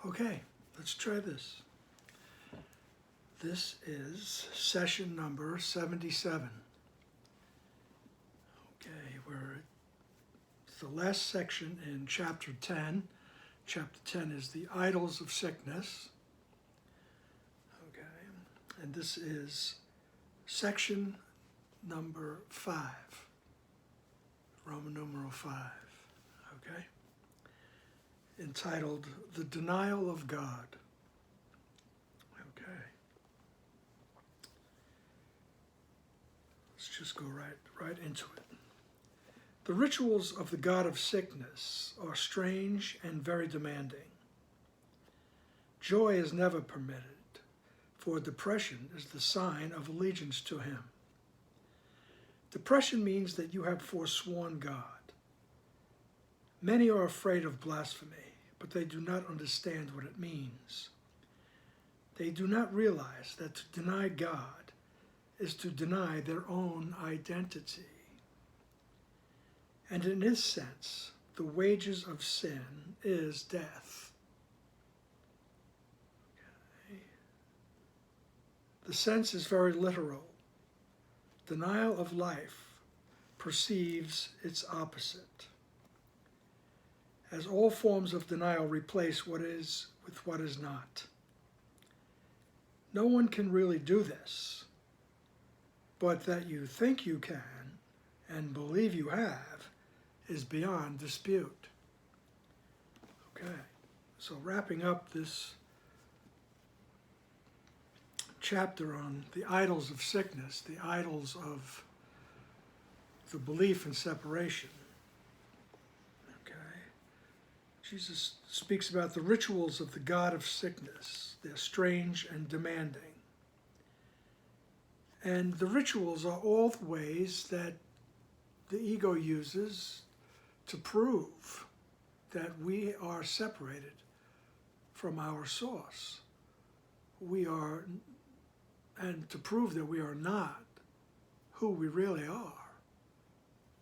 Okay, let's try this. This is session number 77. Okay, it's the last section in chapter 10. Chapter 10 is the idols of sickness. Okay, and this is section number 5, Roman numeral 5. Okay, entitled The Denial of God. Okay. Let's just go right into it. The rituals of the god of sickness are strange and very demanding. Joy is never permitted, for depression is the sign of allegiance to him. Depression means that you have forsworn God. Many are afraid of blasphemy, but they do not understand what it means. They do not realize that to deny God is to deny their own identity. And in this sense, the wages of sin is death. Okay. The sense is very literal. Denial of life perceives its opposite. As all forms of denial replace what is with what is not. No one can really do this, but that you think you can and believe you have is beyond dispute. Okay, so wrapping up this chapter on the idols of sickness, the idols of the belief in separation. Okay, Jesus speaks about the rituals of the god of sickness. They're strange and demanding. And the rituals are all the ways that the ego uses to prove that we are separated from our source. We are, and to prove that we are not who we really are.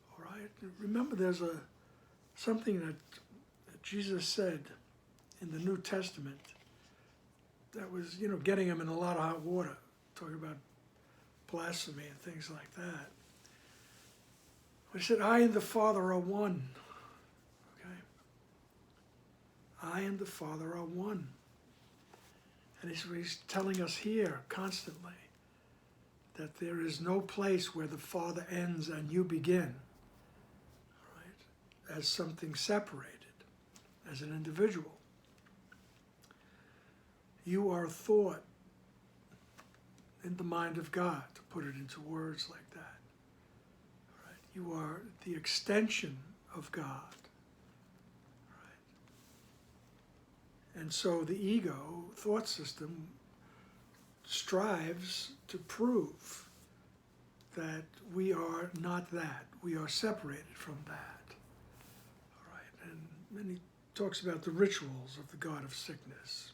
All right? Remember, there's something that Jesus said in the New Testament that was, getting him in a lot of hot water, talking about blasphemy and things like that. He said, I and the Father are one. Okay? I and the Father are one. And he's telling us here constantly that there is no place where the Father ends and you begin, right? As something separated, as an individual. You are thought in the mind of God, to put it into words like that. You are the extension of God. Right? And so the ego thought system strives to prove that we are not that. We are separated from that. All right? And then he talks about the rituals of the god of sickness.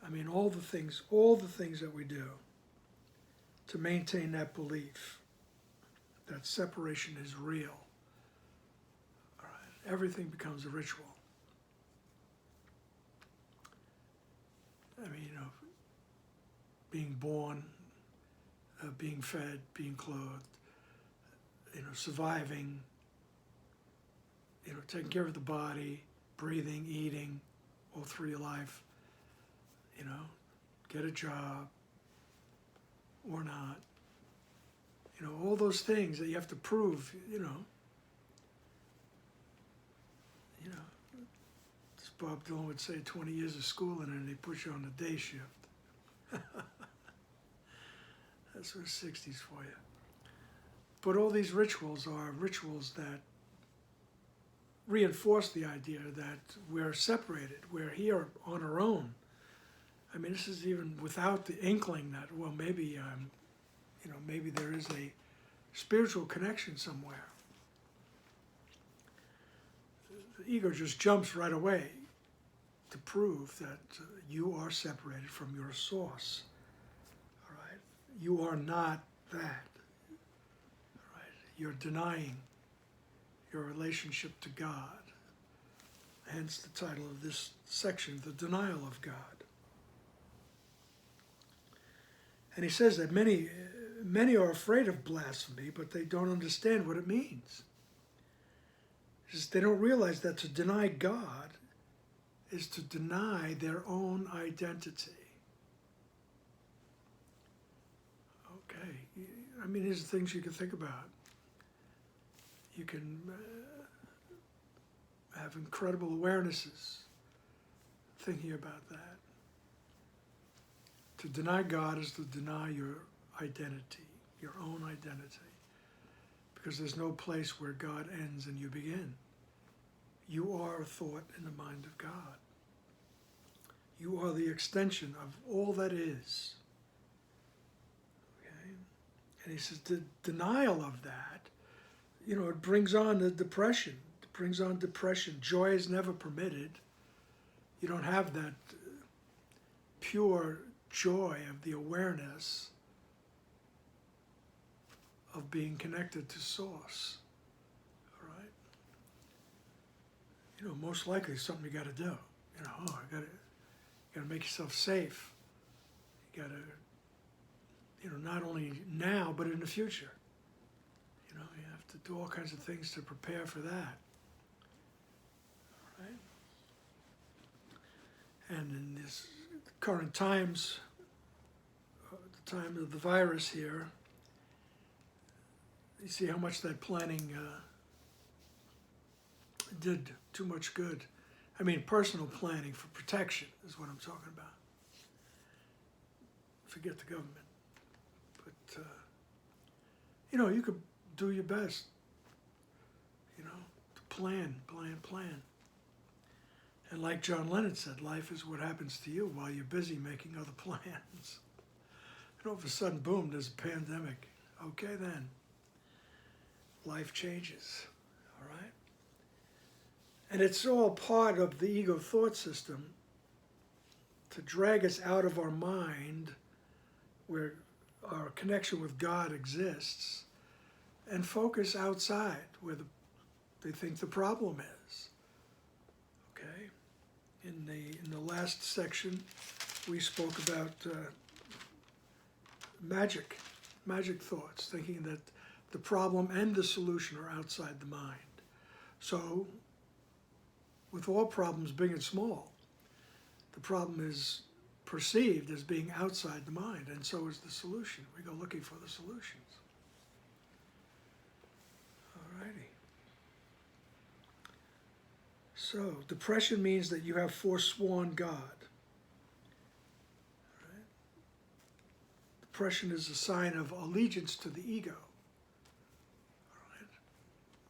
I mean, all the things that we do to maintain that belief that separation is real. All right. Everything becomes a ritual. I mean, being born, being fed, being clothed, surviving, taking care of the body, breathing, eating, all through your life, get a job or not. All those things that you have to prove, as Bob Dylan would say, 20 years of schooling and they put you on the day shift. That's the 60s for you. But all these rituals are rituals that reinforce the idea that we're separated, we're here on our own. I mean, this is even without the inkling that, well, maybe maybe there is a spiritual connection somewhere. The ego just jumps right away to prove that you are separated from your source. All right? You are not that. All right? You're denying your relationship to God. hence the title of this section, The Denial of God. And he says that many are afraid of blasphemy, but they don't understand what it means. He says they don't realize that to deny God is to deny their own identity. Okay, I mean, here's the things you can think about. You can have incredible awarenesses thinking about that. To deny God is to deny your identity, your own identity, because there's no place where God ends and you begin. You are a thought in the mind of God. You are the extension of all that is. Okay? And he says the denial of that, it brings on the depression. It brings on depression. Joy is never permitted. You don't have that pure joy of the awareness of being connected to Source. All right? Most likely it's something you got to do. You got to make yourself safe. You got to, not only now but in the future. You have to do all kinds of things to prepare for that. All right? And in this current times, the time of the virus here, you see how much that planning did too much good. I mean, personal planning for protection is what I'm talking about. Forget the government. But, you could do your best, to plan. And like John Lennon said, life is what happens to you while you're busy making other plans. And all of a sudden, boom, there's a pandemic. Okay, then. Life changes, all right? And it's all part of the ego thought system to drag us out of our mind where our connection with God exists and focus outside where they think the problem is. Okay? In the last section, we spoke about magic thoughts, thinking that the problem and the solution are outside the mind. So, with all problems, big and small, the problem is perceived as being outside the mind, and so is the solution. We go looking for the solutions. Alrighty. So, depression means that you have forsworn God. Right? Depression is a sign of allegiance to the ego. Right?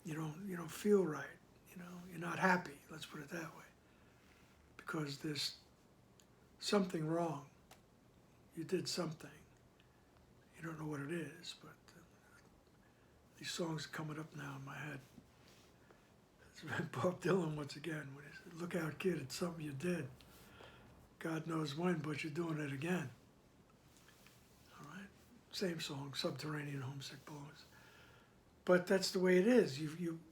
You don't feel right. You're not happy. Let's put it that way, because there's something wrong. You did something. You don't know what it is, but these songs are coming up now in my head. It's Bob Dylan once again, when he said, "Look out, kid, it's something you did. God knows when, but you're doing it again." All right? Same song, Subterranean Homesick Bones. But that's the way it is.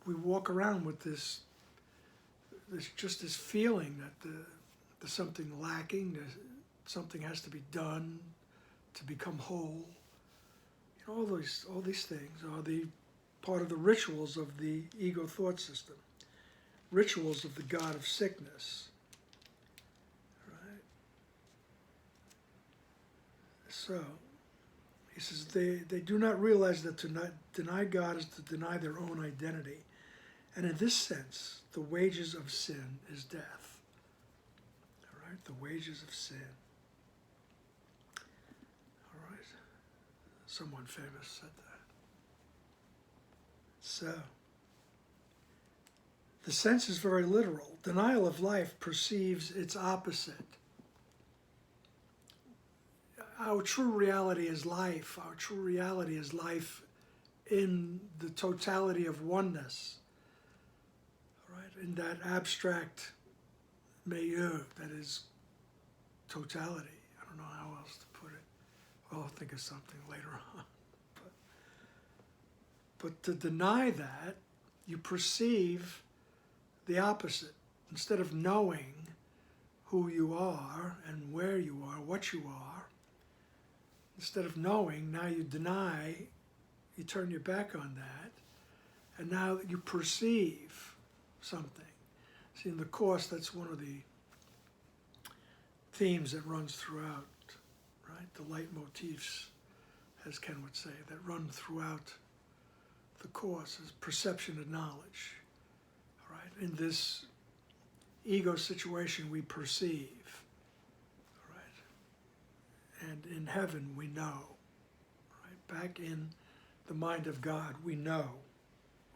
We walk around with this feeling that there's something lacking, something has to be done to become whole. All these things are the part of the rituals of the ego thought system, rituals of the god of sickness. Right? So, he says they do not realize that to not deny God is to deny their own identity. And in this sense, the wages of sin is death. All right? The wages of sin. All right? Someone famous said that. So, the sense is very literal. Denial of life perceives its opposite. Our true reality is life. Our true reality is life in the totality of oneness. Right? In that abstract milieu that is totality. I don't know how else to put it. I'll think of something later on. But to deny that, you perceive the opposite. instead of knowing who you are and where you are, what you are, instead of knowing, now you deny, you turn your back on that, and now you perceive something. See, in the Course, that's one of the themes that runs throughout, right? The leitmotifs, as Ken would say, that run throughout the Course is perception and knowledge, all right? In this ego situation, we perceive, all right? And in heaven, we know, right? Back in the mind of God, we know,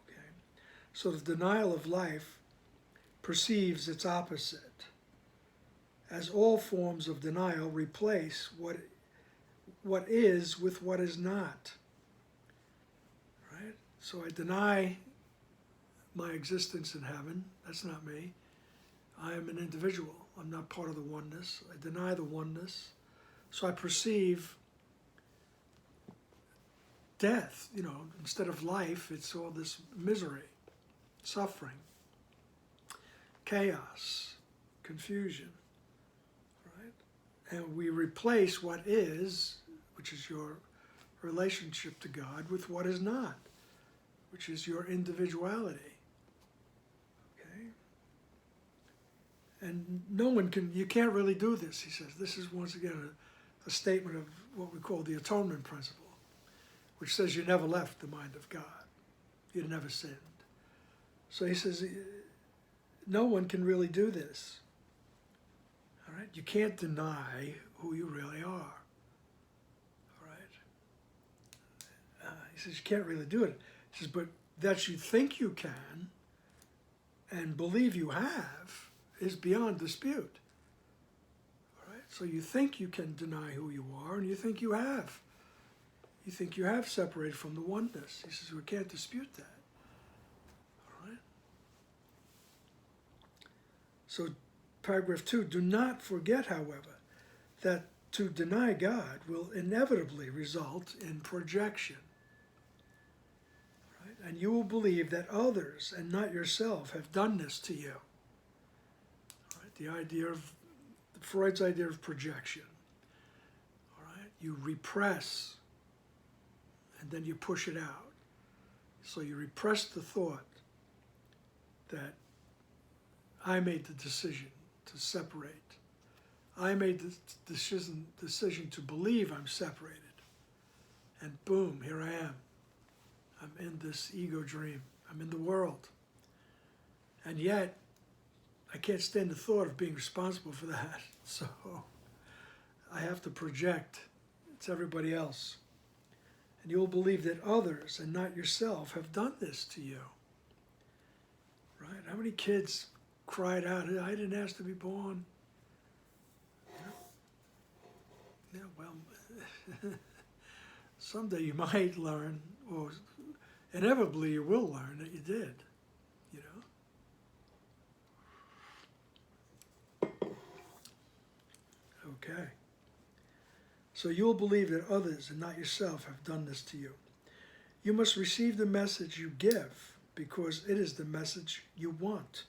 okay? So the denial of life perceives its opposite, as all forms of denial replace what is with what is not, right? So I deny my existence in heaven. That's not me. I am an individual. I'm not part of the oneness. I deny the oneness. So I perceive death, instead of life, it's all this misery, suffering, chaos, confusion, right? And we replace what is, which is your relationship to God, with what is not, which is your individuality. And no one can, you can't really do this, he says. This is once again a statement of what we call the atonement principle, which says you never left the mind of God. You never sinned. So he says, no one can really do this. All right? You can't deny who you really are. All right? He says, you can't really do it. He says, but that you think you can and believe you have is beyond dispute. All right? So you think you can deny who you are, and you think you have. You think you have separated from the oneness. He says, we can't dispute that. All right? So paragraph 2, do not forget, however, that to deny God will inevitably result in projection. Right? And you will believe that others and not yourself have done this to you. The idea of Freud's idea of projection. All right, you repress, and then you push it out. So you repress the thought that I made the decision to separate. I made the decision to believe I'm separated, and boom, here I am. I'm in this ego dream. I'm in the world, and yet I can't stand the thought of being responsible for that, so I have to project. It's everybody else. And you'll believe that others and not yourself have done this to you. Right? How many kids cried out, I didn't ask to be born? Yeah, well, someday you might learn, or inevitably you will learn that you did, Okay. So you'll believe that others and not yourself have done this to you. You must receive the message you give because it is the message you want.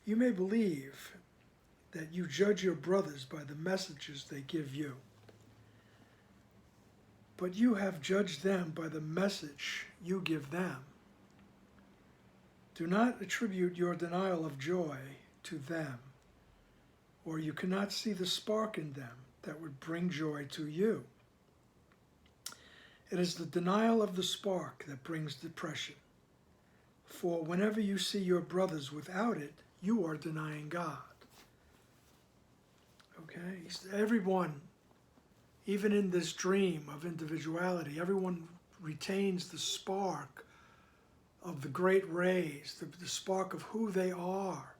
You may believe that you judge your brothers by the messages they give you, but you have judged them by the message you give them. Do not attribute your denial of joy to them, or you cannot see the spark in them that would bring joy to you. It is the denial of the spark that brings depression. For whenever you see your brothers without it, you are denying God. Okay? Everyone, even in this dream of individuality, everyone retains the spark of the great rays, the spark of who they are.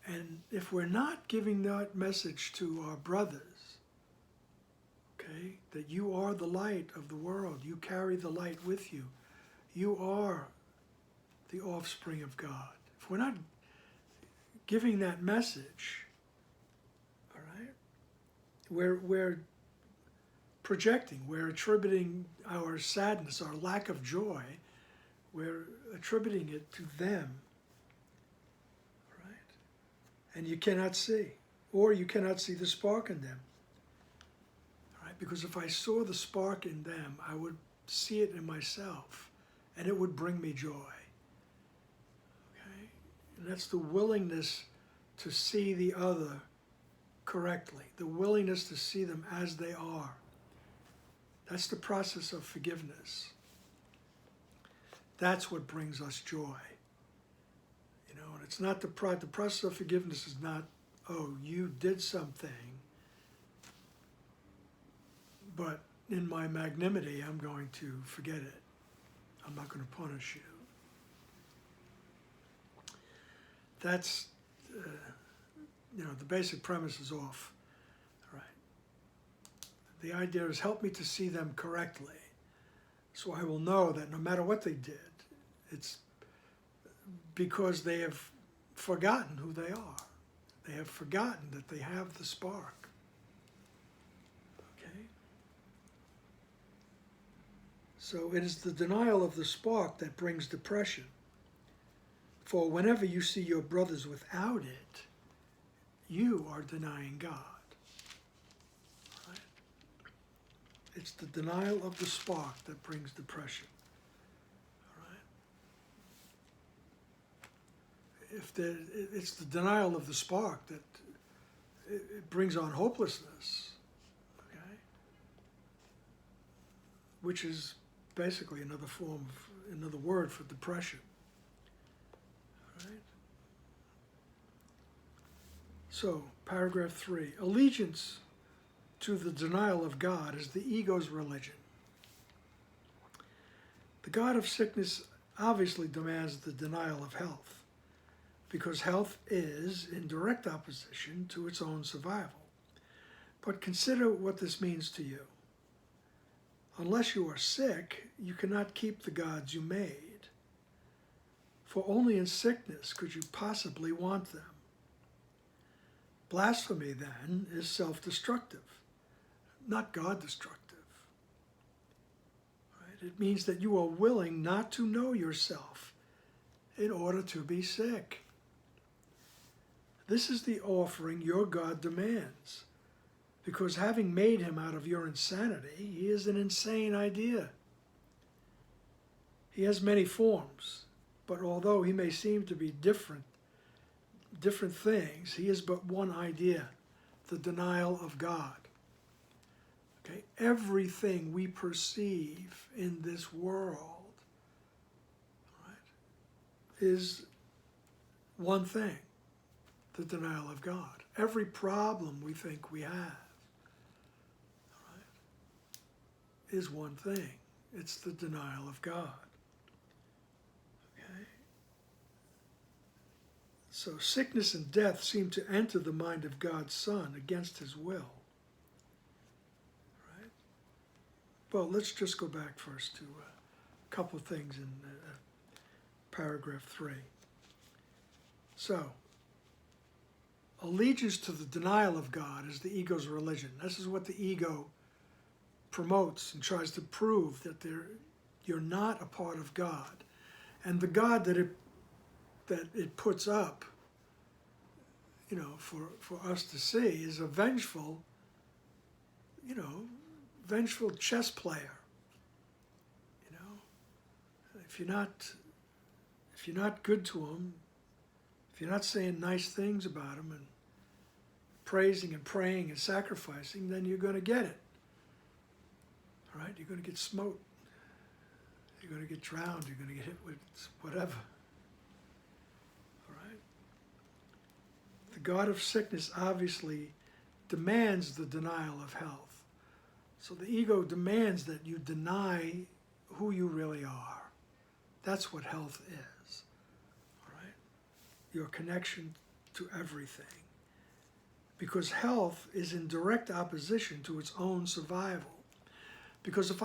And if we're not giving that message to our brothers, okay, that you are the light of the world, you carry the light with you, you are the offspring of God. If we're not giving that message, all right, we're projecting, we're attributing our sadness, our lack of joy, We're attributing it to them, right? And you cannot see, or you cannot see the spark in them, right? Because if I saw the spark in them, I would see it in myself, and it would bring me joy. Okay? And that's the willingness to see the other correctly, the willingness to see them as they are. That's the process of forgiveness. That's what brings us joy. You know, and it's not the process of forgiveness is not, oh, you did something, but in my magnanimity, I'm going to forget it. I'm not going to punish you. That's, you know, the basic premise is off. Right. The idea is help me to see them correctly, so I will know that no matter what they did, it's because they have forgotten who they are. They have forgotten that they have the spark. Okay? So it is the denial of the spark that brings depression. For whenever you see your brothers without it, you are denying God. Right? It's the denial of the spark that brings depression. It's the denial of the spark that it brings on hopelessness, okay? Which is basically another word for depression. All right? So, paragraph 3, allegiance to the denial of God is the ego's religion. The God of sickness obviously demands the denial of health, because health is in direct opposition to its own survival. But consider what this means to you. Unless you are sick, you cannot keep the gods you made, for only in sickness could you possibly want them. Blasphemy, then, is self-destructive, not God-destructive. Right? It means that you are willing not to know yourself in order to be sick. This is the offering your God demands, because having made him out of your insanity, he is an insane idea. He has many forms, but although he may seem to be different things, he is but one idea, the denial of God. Okay? Everything we perceive in this world, right, is one thing. The denial of God. Every problem we think we have, right, is one thing. It's the denial of God. Okay? So sickness and death seem to enter the mind of God's Son against his will. Right? Well, let's just go back first to a couple of things in paragraph 3. So, allegiance to the denial of God is the ego's religion. This is what the ego promotes and tries to prove, that you're not a part of God. And the God that it puts up, you know, for us to see is a vengeful chess player. You know, if you're not good to him, if you're not saying nice things about him and praising and praying and sacrificing, then you're going to get it. All right? You're going to get smote. You're going to get drowned. You're going to get hit with whatever. All right? The God of sickness obviously demands the denial of health. So the ego demands that you deny who you really are. That's what health is. All right? Your connection to everything. Because health is in direct opposition to its own survival. Because if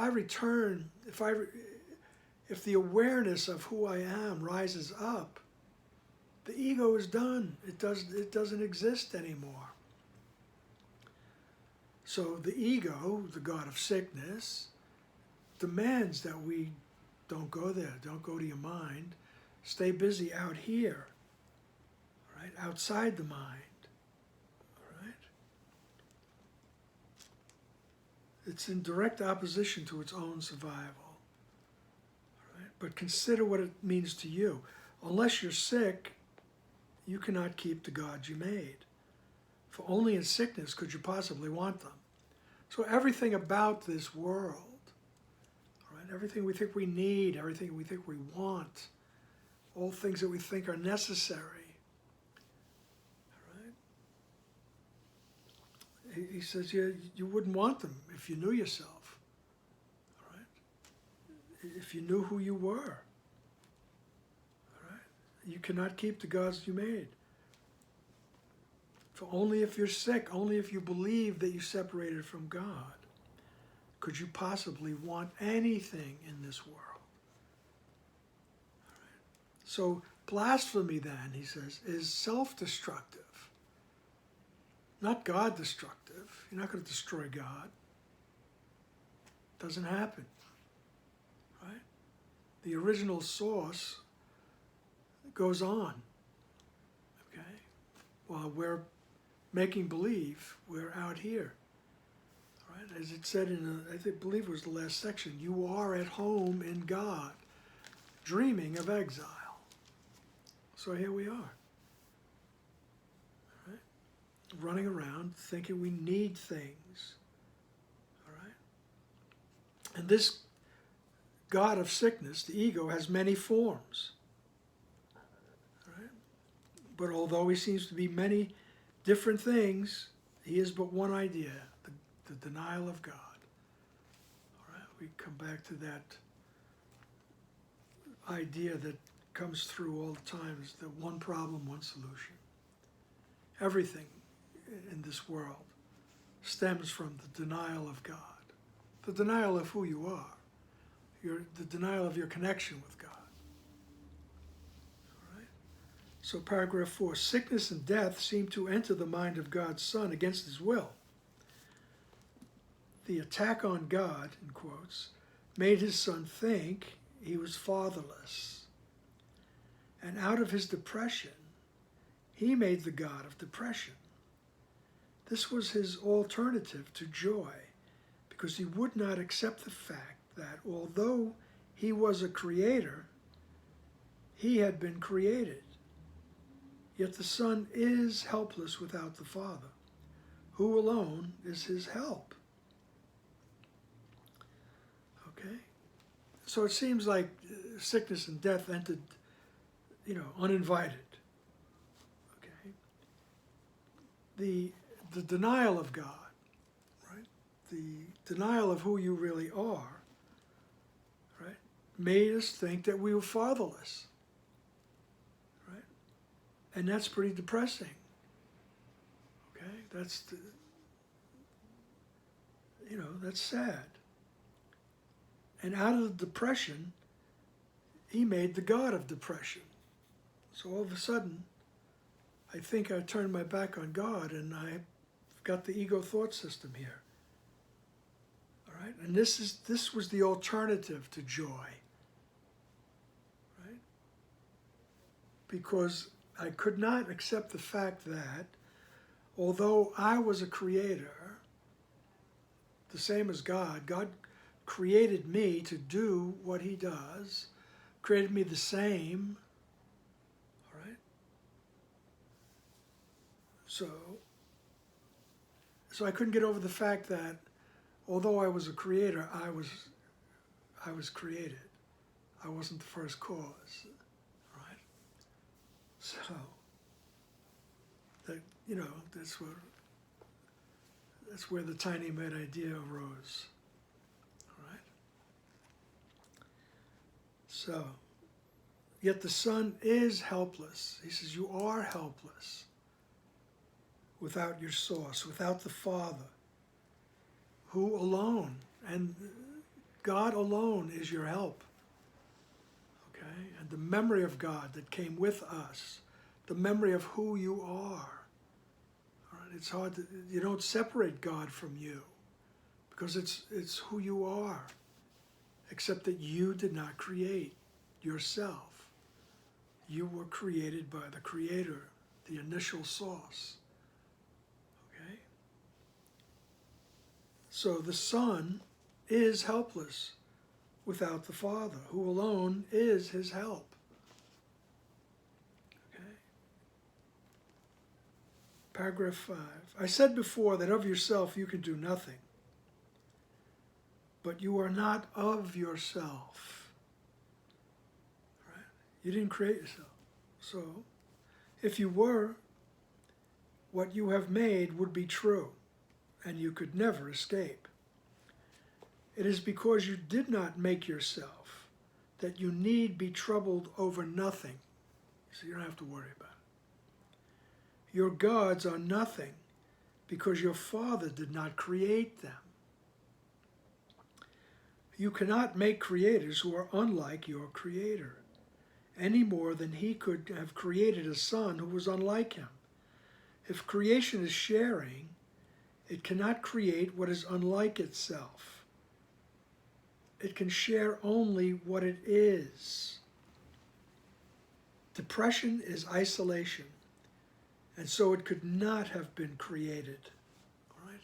the awareness of who I am rises up, the ego is done. It doesn't exist anymore. So the ego, the God of sickness, demands that we Don't go there. Don't go to your mind. Stay busy out here, right? Outside the mind, all right? It's in direct opposition to its own survival, all right? But consider what it means to you. Unless you're sick, you cannot keep the gods you made. For only in sickness could you possibly want them. So everything about this world, right, everything we think we need, everything we think we want, all things that we think are necessary, right? He says you wouldn't want them if you knew yourself, right? If you knew who you were, right? You cannot keep the gods you made. For only if you're sick, only if you believe that you separated from God, could you possibly want anything in this world. All right. So blasphemy then, he says, is self-destructive, not God-destructive. You're not going to destroy God. Doesn't happen. Right? The original source goes on. Okay? While we're making believe, we're out here. All right? As it said in, I believe it was the last section, you are at home in God, dreaming of exile. So here we are. All right? Running around thinking we need things. All right? And this God of sickness, the ego, has many forms. All right? But although he seems to be many different things, he is but one idea, the denial of God. All right, we come back to that idea that comes through all the time, is that one problem, one solution. Everything in this world stems from the denial of God, the denial of who you are, the denial of your connection with God. So paragraph 4, sickness and death seem to enter the mind of God's Son against his will. The attack on God, in quotes, made his Son think he was fatherless. And out of his depression, he made the God of depression. This was his alternative to joy, because he would not accept the fact that although he was a creator, he had been created. Yet the Son is helpless without the Father, who alone is his help. Okay? So it seems like sickness and death entered, uninvited. Okay? The denial of God, right? The denial of who you really are, right, made us think that we were fatherless. And that's pretty depressing. Okay, that's sad. And out of the depression, he made the God of depression. So all of a sudden, I think I turned my back on God, and I've got the ego thought system here. All right, and this was the alternative to joy. Right? Because I could not accept the fact that, although I was a creator, the same as God created me to do what he does, created me the same, all right? So I couldn't get over the fact that, although I was a creator, I was created. I wasn't the first cause. So, that's where the tiny mad idea arose. All right? So, yet the Son is helpless. He says, you are helpless without your source, without the Father, who alone, and God alone is your help. And the memory of God that came with us, the memory of who you are. All right? It's hard you don't separate God from you, because it's who you are. except that you did not create yourself. You were created by the Creator, the initial source. Okay? So the Son is helpless without the Father, who alone is his help. Okay? Paragraph 5. I said before that of yourself you can do nothing, but you are not of yourself. Right? You didn't create yourself. So, if you were, what you have made would be true, and you could never escape. It is because you did not make yourself that you need be troubled over nothing. So you don't have to worry about it. Your gods are nothing because your Father did not create them. You cannot make creators who are unlike your Creator, any more than he could have created a son who was unlike him. If creation is sharing, it cannot create what is unlike itself. It can share only what it is. Depression is isolation, and so it could not have been created. All right?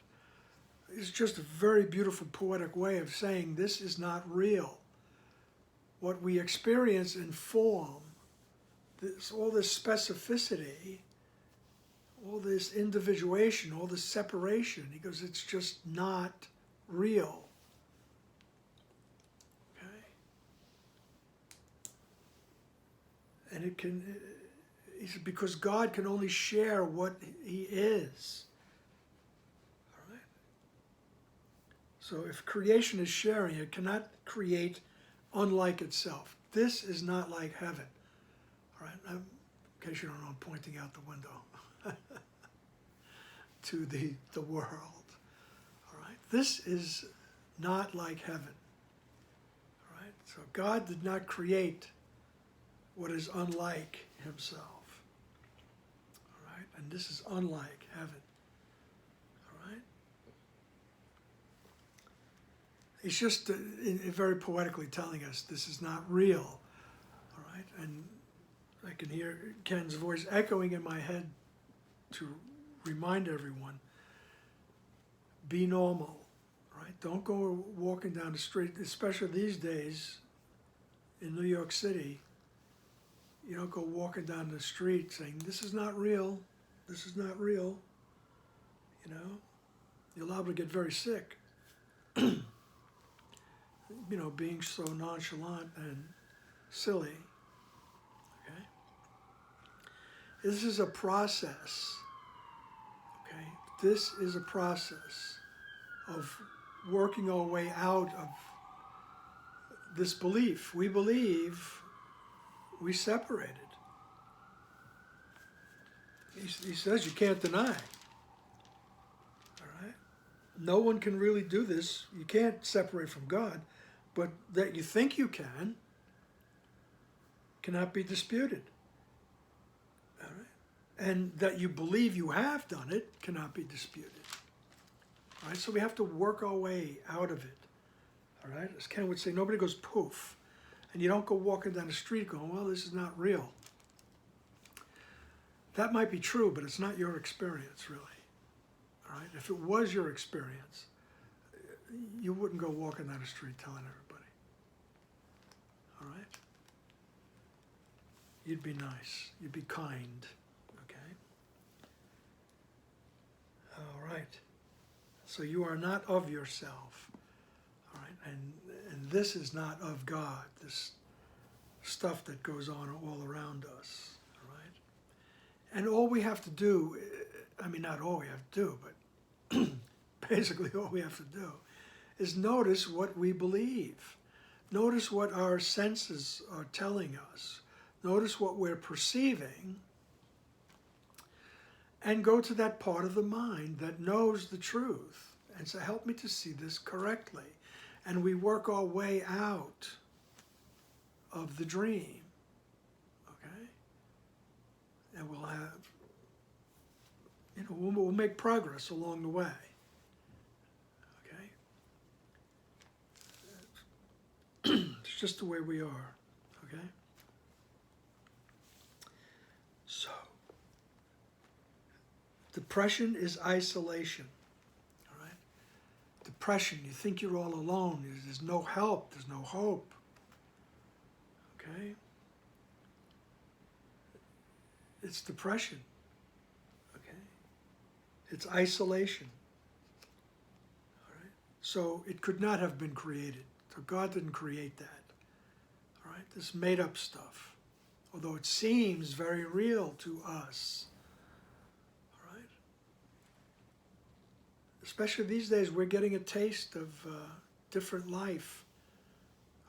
It's just a very beautiful poetic way of saying this is not real. What we experience in form, all this specificity, all this individuation, all this separation, he goes, it's just not real. And it can, he said, because God can only share what he is. All right? So if creation is sharing, it cannot create unlike itself. This is not like heaven. All right? In case you don't know, I'm pointing out the window to the world. All right? This is not like heaven. All right? So God did not create what is unlike himself. All right? And this is unlike heaven. All right? He's just very poetically telling us this is not real. All right? And I can hear Ken's voice echoing in my head to remind everyone, be normal. Right? Don't go walking down the street, especially these days in New York City. You don't go walking down the street saying, this is not real, this is not real. You know, you're liable to get very sick. You know, being so nonchalant and silly. Okay? This is a process. Okay? This is a process of working our way out of this belief. We believe we separated. He says you can't deny. All right? No one can really do this. You can't separate from God, but that you think you can cannot be disputed. All right? And that you believe you have done it cannot be disputed. All right? So we have to work our way out of it. All right? As Ken would say, nobody goes poof. And you don't go walking down the street going, well, this is not real. That might be true, but it's not your experience, really. All right? If it was your experience, you wouldn't go walking down the street telling everybody. All right? You'd be nice. You'd be kind. Okay? All right. So you are not of yourself. All right? And this is not of God, this stuff that goes on all around us. All right? And all we have to do, I mean, not all we have to do, but basically all we have to do is notice what we believe. Notice what our senses are telling us. Notice what we're perceiving. And go to that part of the mind that knows the truth and say, help me to see this correctly. And we work our way out of the dream. Okay? And we'll have, you know, we'll make progress along the way. Okay? just the way we are, okay? So, depression is isolation, all right? Depression, you think you're all alone. There's no help, there's no hope, okay? It's depression, okay? It's isolation, all right? So it could not have been created. So God didn't create that, all right? This made-up stuff, although it seems very real to us, all right? Especially these days, we're getting a taste of different life,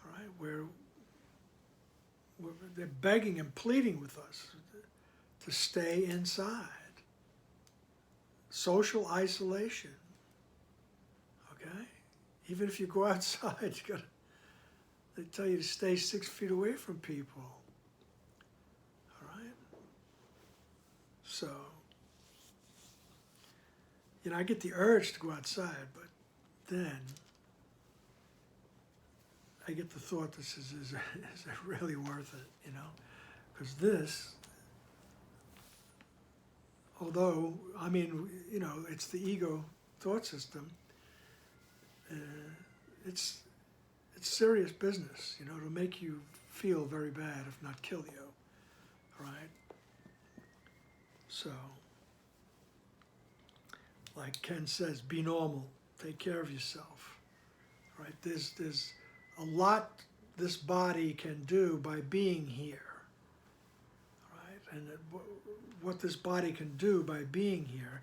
all right? Where they're begging and pleading with us to stay inside. Social isolation, okay? Even if you go outside, they tell you to stay 6 feet away from people, all right? So, I get the urge to go outside, but then I get the thought, is it really worth it, Because this, although, it's the ego thought system, it's serious business, to make you feel very bad, if not kill you, all right? So, like Ken says, be normal, take care of yourself, all right? There's a lot this body can do by being here, all right? And what this body can do by being here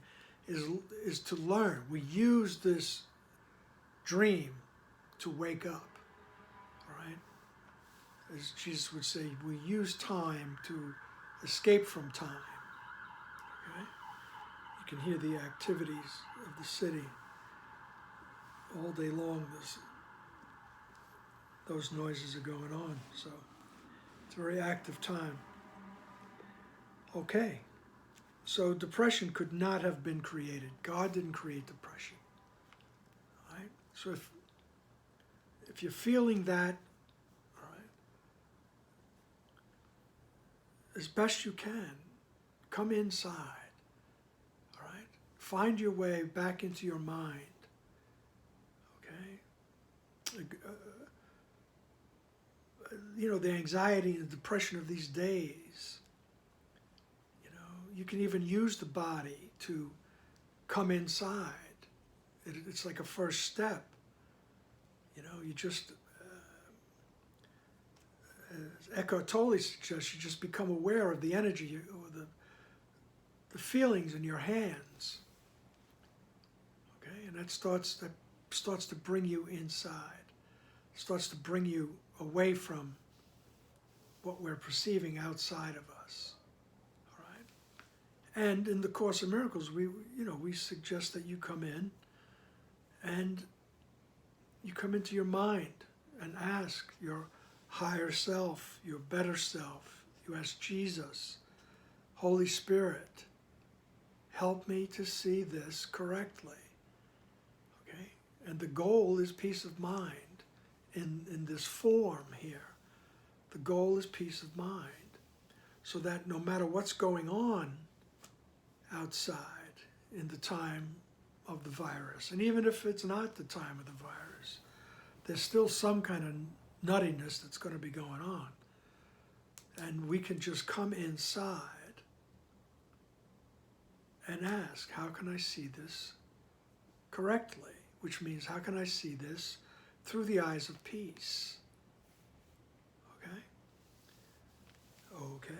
is to learn. We use this dream to wake up, all right? As Jesus would say, we use time to escape from time, okay? You can hear the activities of the city all day long. Those noises are going on, so it's a very active time. Okay, so depression could not have been created. God didn't create depression, all right? So if you're feeling that, all right, as best you can, come inside, all right? Find your way back into your mind, okay? The anxiety and depression of these days, you can even use the body to come inside. It's like a first step. You just, as Eckhart Tolle suggests, you just become aware of the energy or the feelings in your hands. Okay, and that starts to bring you inside. Starts to bring you away from what we're perceiving outside of us. All right? And in the Course in Miracles, we suggest that you come in and you come into your mind and ask your higher self, your better self. You ask Jesus, Holy Spirit, help me to see this correctly. Okay? And the goal is peace of mind in this form here. The goal is peace of mind, so that no matter what's going on outside in the time of the virus, and even if it's not the time of the virus, there's still some kind of nuttiness that's going to be going on. And we can just come inside and ask, how can I see this correctly? Which means, how can I see this through the eyes of peace? Okay.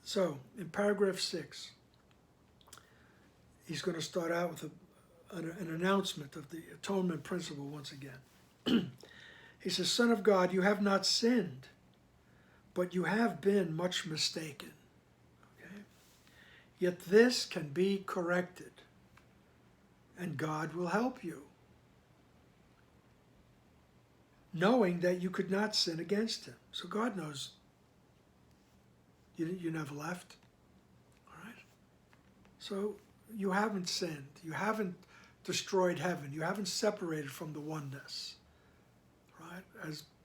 So, in paragraph 6, he's going to start out with an announcement of the atonement principle once again. He says, Son of God, you have not sinned, but you have been much mistaken. Okay? Yet this can be corrected, and God will help you, knowing that you could not sin against him. So God knows you never left. All right? So you haven't sinned. You haven't destroyed heaven. You haven't separated from the oneness, right?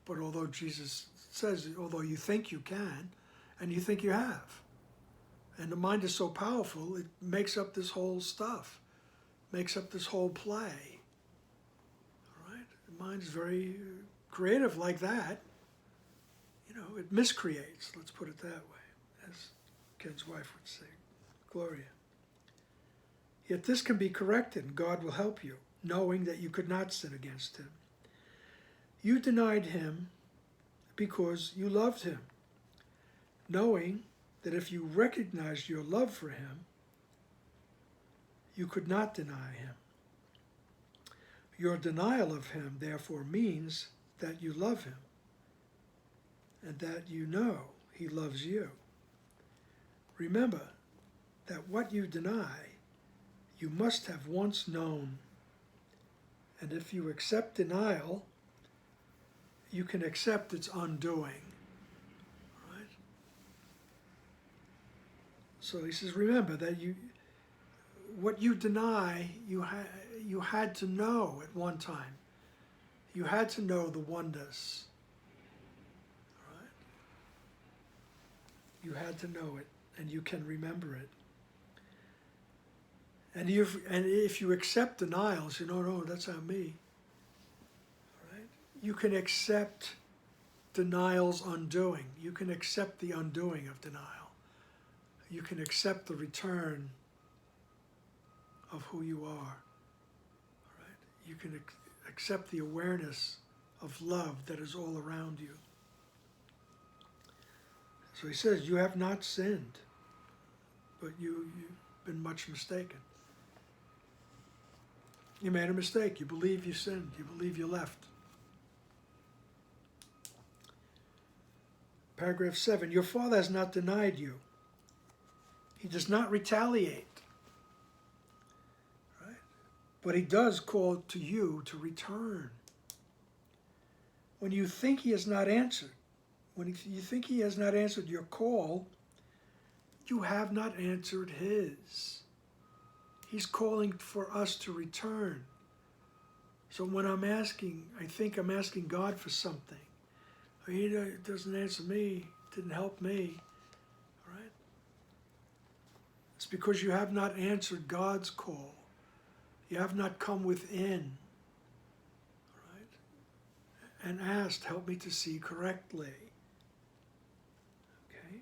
But although Jesus says, although you think you can, and you think you have, and the mind is so powerful, it makes up this whole stuff, makes up this whole play. All right? The mind is very creative like that. You know, it miscreates, let's put it that way, as Ken's wife would say, Gloria. Yet this can be corrected, and God will help you, knowing that you could not sin against him. You denied him because you loved him, knowing that if you recognized your love for him, you could not deny him. Your denial of him, therefore, means that you love him and that you know he loves you. Remember that what you deny, you must have once known. And if you accept denial, you can accept its undoing. Right? So he says, remember that what you deny, you had to know at one time. You had to know the oneness. Right? You had to know it, and you can remember it. And if you accept denials, you know, no, that's not me. Right? You can accept denial's undoing. You can accept the undoing of denial. You can accept the return of who you are. Right? You can accept the awareness of love that is all around you. So he says, you have not sinned, but you've been much mistaken. You made a mistake. You believe you sinned. You believe you left. Paragraph 7, your Father has not denied you. He does not retaliate. Right? But he does call to you to return. When you think he has not answered, when you think he has not answered your call, you have not answered his. He's calling for us to return. So when I'm asking, I think I'm asking God for something. He doesn't answer me, didn't help me. Right? It's because you have not answered God's call. You have not come within. Right? And asked, help me to see correctly. Okay?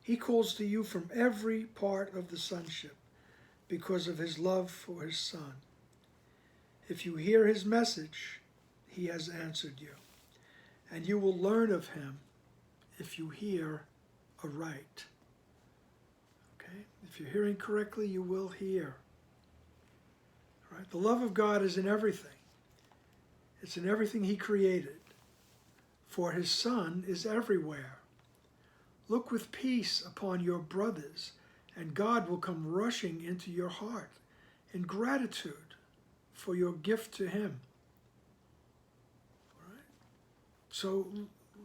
He calls to you from every part of the sonship, because of his love for his Son. If you hear his message, he has answered you. And you will learn of him if you hear aright. Okay? If you're hearing correctly, you will hear. Right? The love of God is in everything. It's in everything he created. For his Son is everywhere. Look with peace upon your brothers, and God will come rushing into your heart in gratitude for your gift to him. All right? So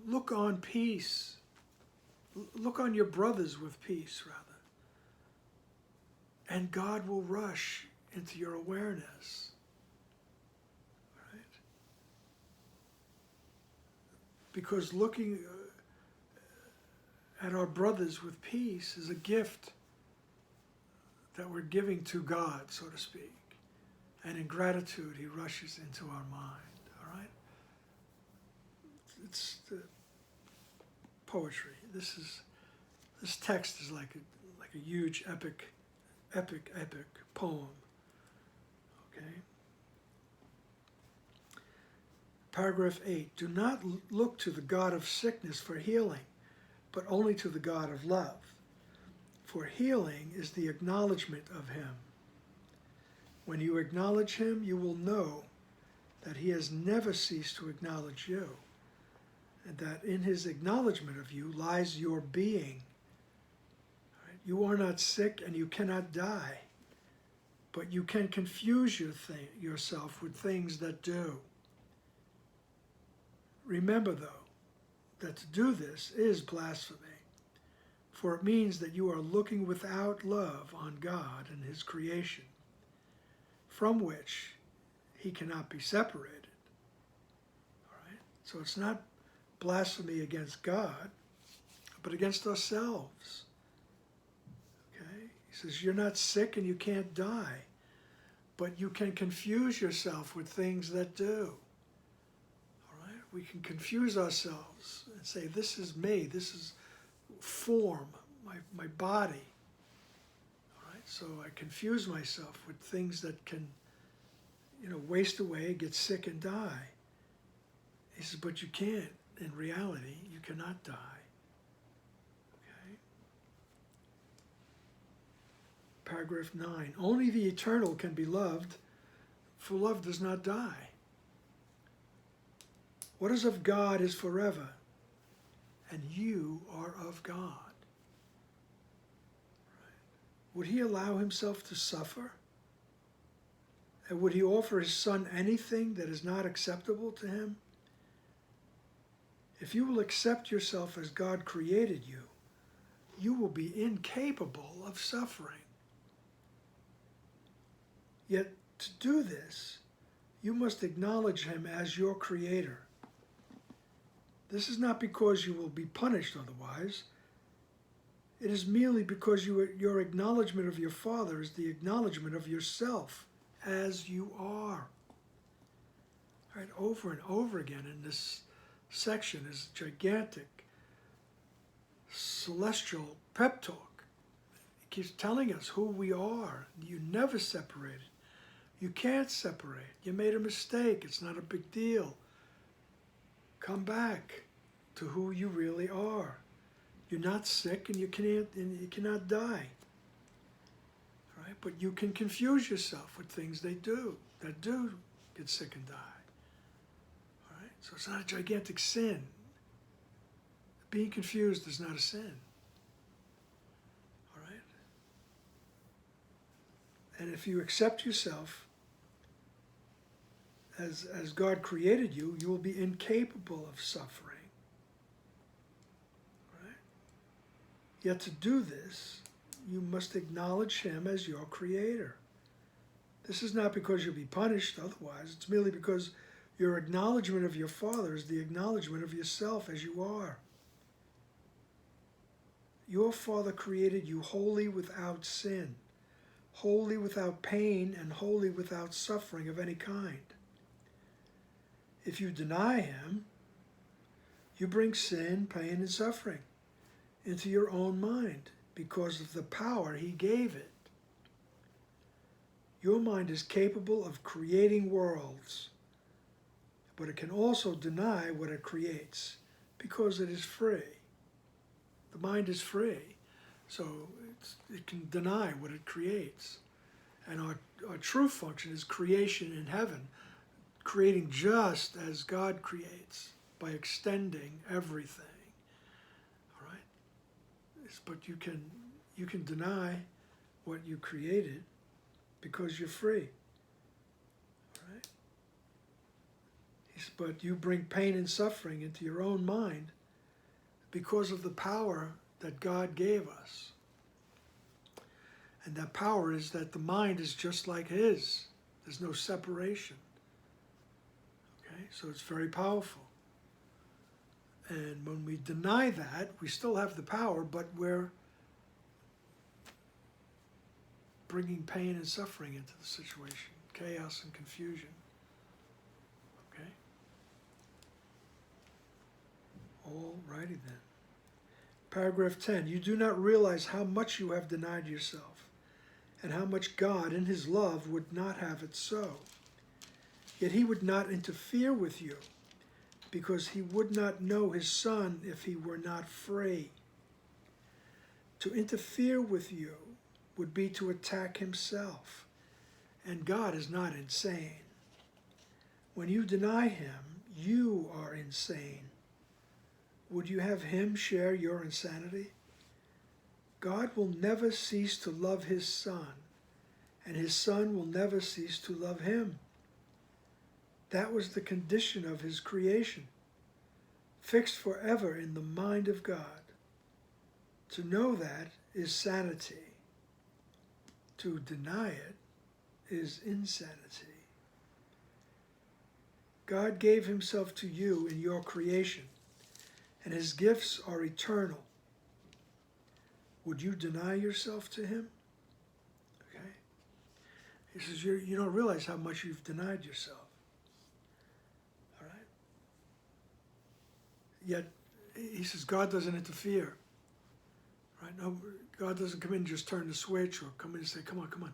look on peace. Look on your brothers with peace, rather. And God will rush into your awareness. Right? Because looking at our brothers with peace is a gift that we're giving to God, so to speak. And in gratitude, he rushes into our mind, all right? It's the poetry. This text is like a huge epic poem, okay? Paragraph 8, do not look to the God of sickness for healing, but only to the God of love. For healing is the acknowledgement of him. When you acknowledge him, you will know that he has never ceased to acknowledge you, and that in his acknowledgement of you lies your being. Right? You are not sick and you cannot die, but you can confuse yourself with things that do. Remember, though, that to do this is blasphemy. For it means that you are looking without love on God and his creation. from which he cannot be separated. All right? So it's not blasphemy against God, but against ourselves. Okay? He says, you're not sick and you can't die, but you can confuse yourself with things that do. All right? We can confuse ourselves and say, this is me, this is form, my body. All right? So I confuse myself with things that can, waste away, get sick and die. He says, but you can't. In reality, you cannot die. Okay? Paragraph 9. Only the eternal can be loved, for love does not die. What is of God is forever, and you are of God. Right? Would he allow himself to suffer? And would he offer his son anything that is not acceptable to him? If you will accept yourself as God created you, you will be incapable of suffering. Yet to do this, you must acknowledge him as your creator. This is not because you will be punished otherwise. It is merely because your acknowledgement of your Father is the acknowledgement of yourself as you are. All right, over and over again in this section is gigantic celestial pep talk. It keeps telling us who we are. You never separated. You can't separate. You made a mistake. It's not a big deal. Come back to who you really are. You're not sick and you cannot die. All right? But you can confuse yourself with things that do get sick and die. So it's not a gigantic sin. Being confused is not a sin. All right? And if you accept yourself as God created you, you will be incapable of suffering. Right? Yet to do this, you must acknowledge him as your creator. This is not because you'll be punished otherwise. It's merely because your acknowledgement of your Father is the acknowledgement of yourself as you are. Your Father created you wholly without sin, wholly without pain, and wholly without suffering of any kind. If you deny him, you bring sin, pain, and suffering into your own mind because of the power he gave it. Your mind is capable of creating worlds, but it can also deny what it creates because it is free. The mind is free, so it can deny what it creates. And our true function is creation in heaven, creating just as God creates by extending everything. All right? But you can deny what you created because you're free. But you bring pain and suffering into your own mind because of the power that God gave us. And that power is that the mind is just like his. There's no separation. Okay? So it's very powerful. And when we deny that, we still have the power, but we're bringing pain and suffering into the situation, chaos and confusion. All righty then. Paragraph 10. You do not realize how much you have denied yourself, and how much God in his love would not have it so. Yet he would not interfere with you, because he would not know his Son if he were not free. To interfere with you would be to attack himself, and God is not insane. When you deny him, you are insane. Would you have him share your insanity? God will never cease to love his Son, and his Son will never cease to love him. That was the condition of his creation, fixed forever in the mind of God. To know that is sanity. To deny it is insanity. God gave himself to you in your creation, and his gifts are eternal. Would you deny yourself to him? Okay. He says, you don't realize how much you've denied yourself. All right. Yet, he says, God doesn't interfere. Right? No, God doesn't come in and just turn the switch or come in and say, come on, come on.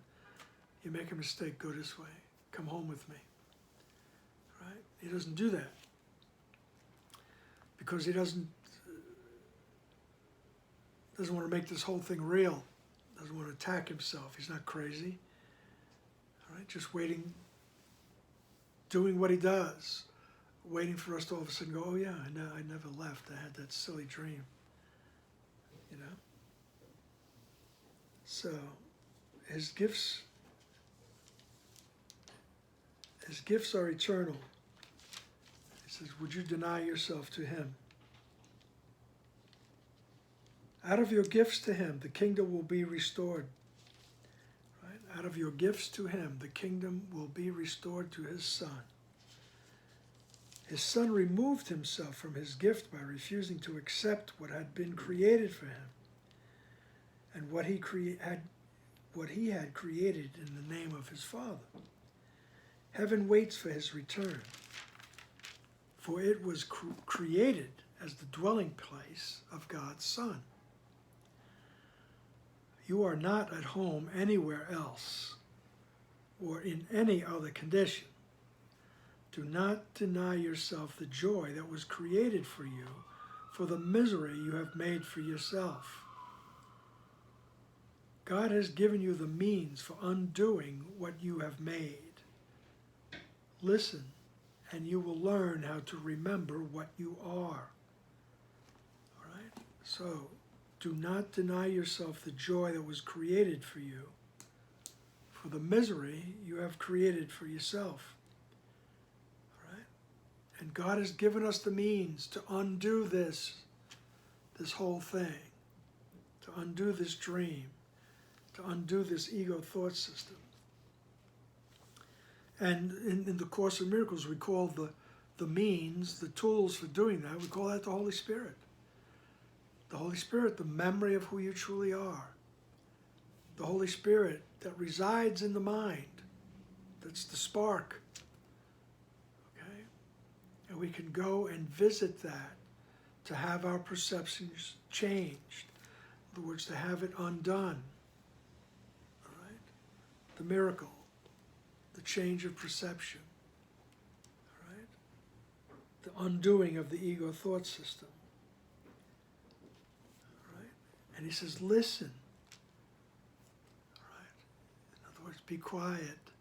You make a mistake, go this way. Come home with me. Right? He doesn't do that. Because he doesn't want to make this whole thing real. Doesn't want to attack himself. He's not crazy. All right? Just waiting, doing what he does. Waiting for us to all of a sudden go, oh yeah, I never left. I had that silly dream. You know? So, his gifts are eternal. He says, would you deny yourself to him? Out of your gifts to him, the kingdom will be restored. Right? Out of your gifts to him, the kingdom will be restored to his son. His son removed himself from his gift by refusing to accept what had been created for him and what he had created in the name of his Father. Heaven waits for his return, for it was created as the dwelling place of God's Son. You are not at home anywhere else or in any other condition. Do not deny yourself the joy that was created for you, for the misery you have made for yourself. God has given you the means for undoing what you have made. Listen, and you will learn how to remember what you are. All right? So, do not deny yourself the joy that was created for you, for the misery you have created for yourself. All right? And God has given us the means to undo this whole thing, to undo this dream, to undo this ego thought system. And in the Course in Miracles, we call the means, the tools for doing that, we call that the Holy Spirit. The Holy Spirit, the memory of who you truly are. The Holy Spirit that resides in the mind. That's the spark. Okay? And we can go and visit that to have our perceptions changed. In other words, to have it undone. All right? The miracle. The change of perception, all right? The undoing of the ego thought system, all right? And he says, listen, all right? In other words, be quiet.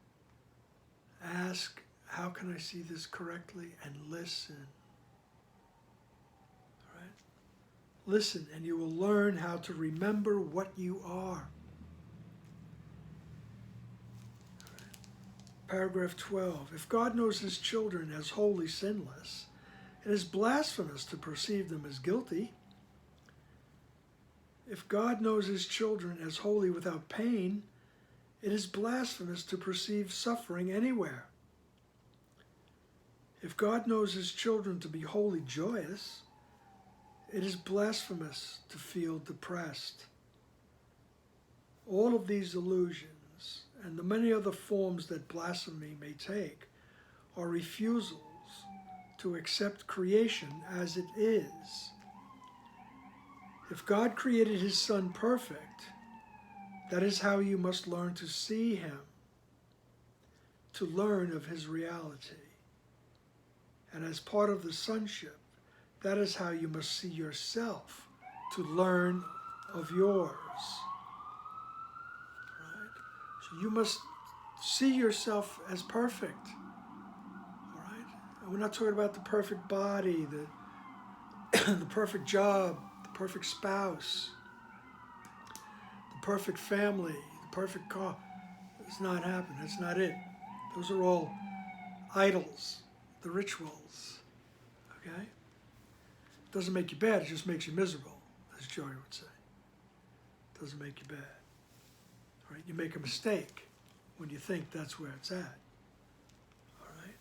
Ask, how can I see this correctly? And listen, all right? Listen, and you will learn how to remember what you are. Paragraph 12, if God knows his children as wholly sinless, it is blasphemous to perceive them as guilty. If God knows his children as wholly without pain, it is blasphemous to perceive suffering anywhere. If God knows his children to be wholly joyous, it is blasphemous to feel depressed. All of these illusions and the many other forms that blasphemy may take are refusals to accept creation as it is. If God created his Son perfect, that is how you must learn to see him, to learn of his reality. And as part of the sonship, that is how you must see yourself, to learn of yours. You must see yourself as perfect, all right? And we're not talking about the perfect body, the perfect job, the perfect spouse, the perfect family, the perfect car. It's not happening. That's not it. Those are all idols, the rituals, okay? It doesn't make you bad. It just makes you miserable, as Joy would say. It doesn't make you bad. Right? You make a mistake, when you think that's where it's at. All right?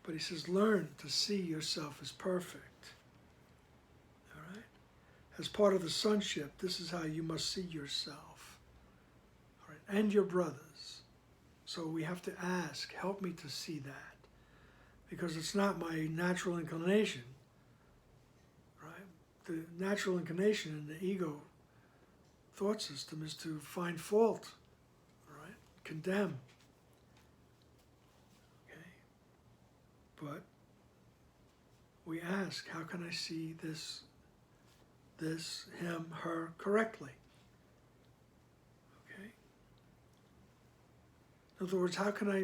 But he says, learn to see yourself as perfect. All right? As part of the sonship, this is how you must see yourself. All right? And your brothers. So we have to ask, help me to see that. Because it's not my natural inclination. Right? The natural inclination in the ego thought system is to find fault, right? Condemn. Okay? But we ask, how can I see this, him, her correctly? Okay? In other words, how can I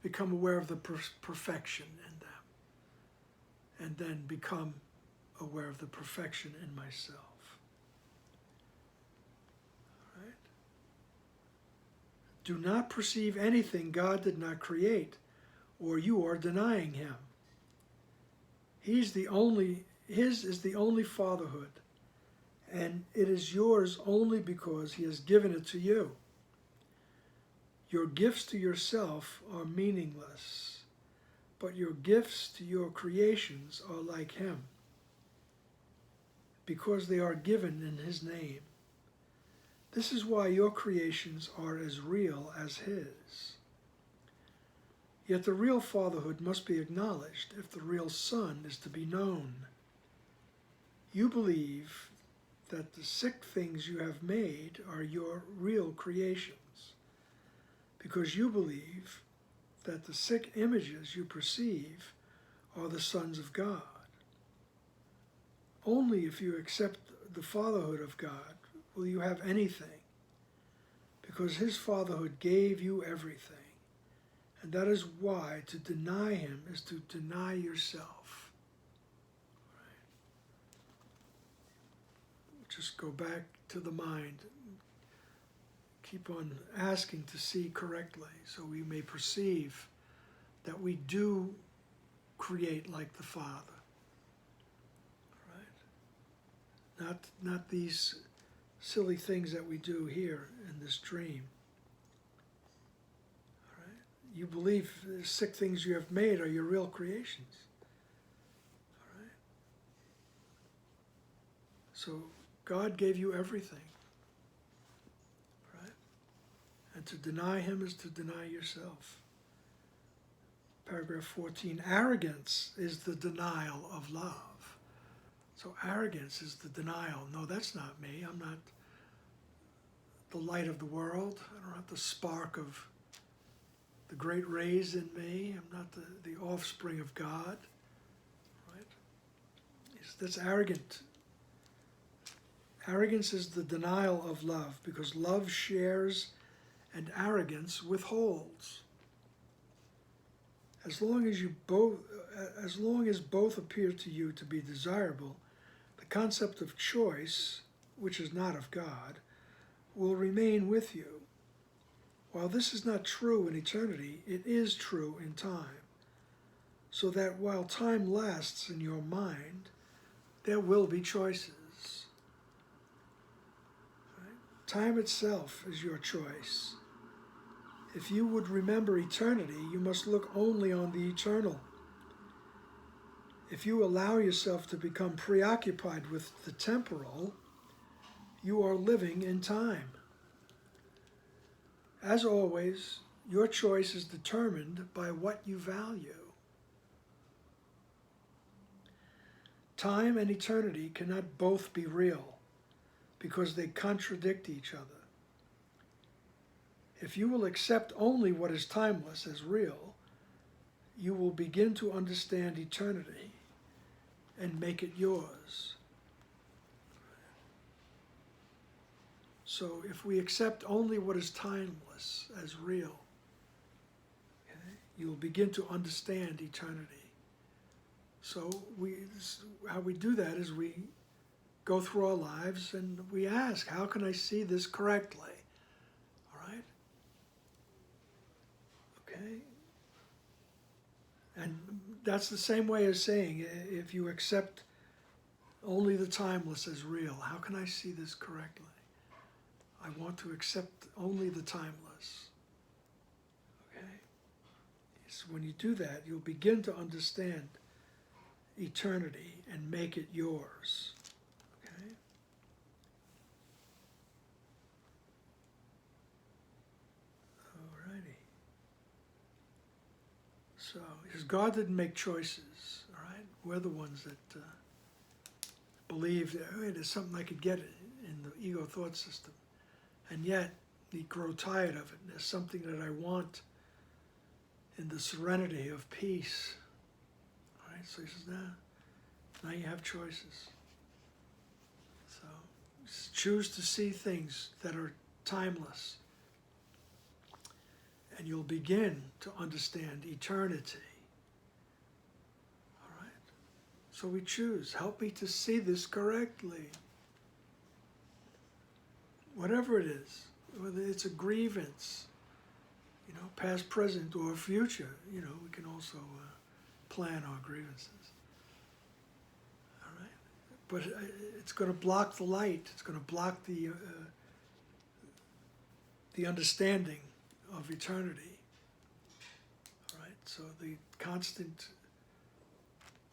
become aware of the perfection in them? And then become aware of the perfection in myself. Do not perceive anything God did not create, or you are denying him. His is the only fatherhood, and it is yours only because he has given it to you. Your gifts to yourself are meaningless, but your gifts to your creations are like him, because they are given in his name. This is why your creations are as real as his. Yet the real fatherhood must be acknowledged if the real son is to be known. You believe that the sick things you have made are your real creations, because you believe that the sick images you perceive are the sons of God. Only if you accept the fatherhood of God will you have anything, because his fatherhood gave you everything. And that is why to deny him is to deny yourself. Right? Just go back to the mind. Keep on asking to see correctly so we may perceive that we do create like the Father. Right? Not these silly things that we do here in this dream. All right? You believe the sick things you have made are your real creations. All right? So God gave you everything. Right? And to deny him is to deny yourself. Paragraph 14, arrogance is the denial of love. So arrogance is the denial. No, that's not me. I'm not the light of the world. I don't have the spark of the great rays in me. I'm not the offspring of God. Right? That's arrogant. Arrogance is the denial of love, because love shares and arrogance withholds. As long as both appear to you to be desirable, the concept of choice, which is not of God, will remain with you. While this is not true in eternity, it is true in time, so that while time lasts in your mind, there will be choices. Right? Time itself is your choice. If you would remember eternity, you must look only on the eternal. If you allow yourself to become preoccupied with the temporal, you are living in time. As always, your choice is determined by what you value. Time and eternity cannot both be real, because they contradict each other. If you will accept only what is timeless as real, you will begin to understand eternity and make it yours. So if we accept only what is timeless as real, okay, you'll begin to understand eternity. So how we do that is we go through our lives and we ask, how can I see this correctly? All right? Okay? And that's the same way as saying, if you accept only the timeless as real, how can I see this correctly? I want to accept only the timeless. Okay? So when you do that, you'll begin to understand eternity and make it yours. Okay? Alrighty. So, because God didn't make choices, all right? We're the ones that believe that, hey, there's something I could get in the ego thought system. And yet, we grow tired of it. There's something that I want in the serenity of peace. All right, so he says, now you have choices. So choose to see things that are timeless. And you'll begin to understand eternity. All right? So we choose, help me to see this correctly. Whatever it is, whether it's a grievance, past, present, or future, we can also plan our grievances. All right? But it's going to block the light. It's going to block the understanding of eternity. All right? So the constant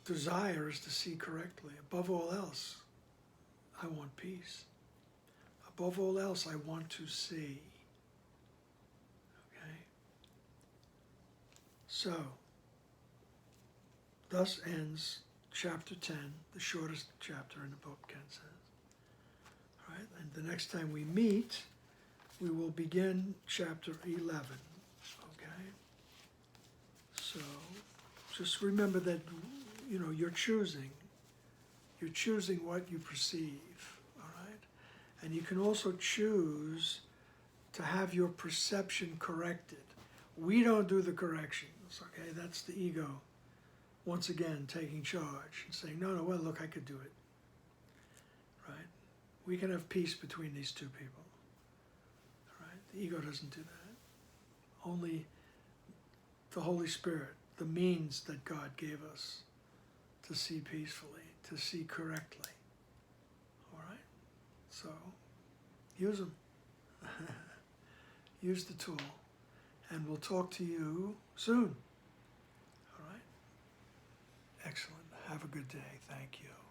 desire is to see correctly. Above all else, I want peace. Above all else, I want to see. Okay? So, thus ends chapter 10, the shortest chapter in the book, Ken says. All right? And the next time we meet, we will begin chapter 11. Okay? So, just remember that, you're choosing. You're choosing what you perceive. And you can also choose to have your perception corrected. We don't do the corrections, okay? That's the ego, once again, taking charge and saying, no, well, look, I could do it, right? We can have peace between these two people, right? The ego doesn't do that. Only the Holy Spirit, the means that God gave us to see peacefully, to see correctly. So, use them. Use the tool. And we'll talk to you soon. All right? Excellent. Have a good day. Thank you.